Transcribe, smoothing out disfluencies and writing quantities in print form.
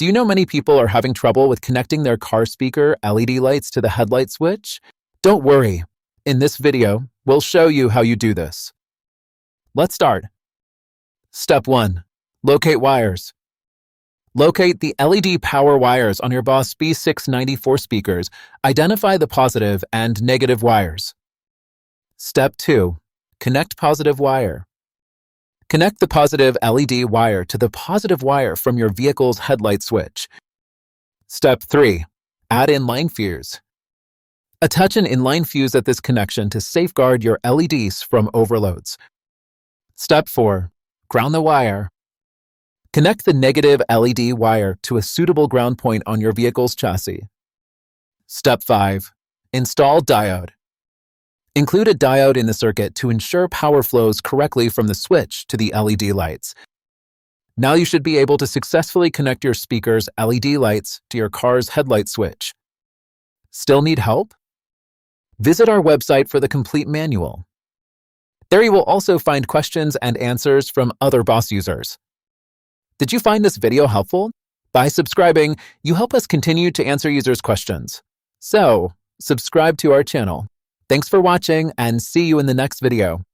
Do you know many people are having trouble with connecting their car speaker LED lights to the headlight switch? Don't worry. In this video, we'll show you how you do this. Let's start. Step 1. Locate wires. Locate the LED power wires on your Boss BE694 speakers. Identify the positive and negative wires. Step 2. Connect positive wire. Connect the positive LED wire to the positive wire from your vehicle's headlight switch. Step 3. Add inline fuse. Attach an inline fuse at this connection to safeguard your LEDs from overloads. Step 4. Ground the wire. Connect the negative LED wire to a suitable ground point on your vehicle's chassis. Step 5. Install diode. Include a diode in the circuit to ensure power flows correctly from the switch to the LED lights. Now you should be able to successfully connect your speaker's LED lights to your car's headlight switch. Still need help? Visit our website for the complete manual. There you will also find questions and answers from other Boss users. Did you find this video helpful? By subscribing, you help us continue to answer users' questions. So, subscribe to our channel. Thanks for watching and see you in the next video.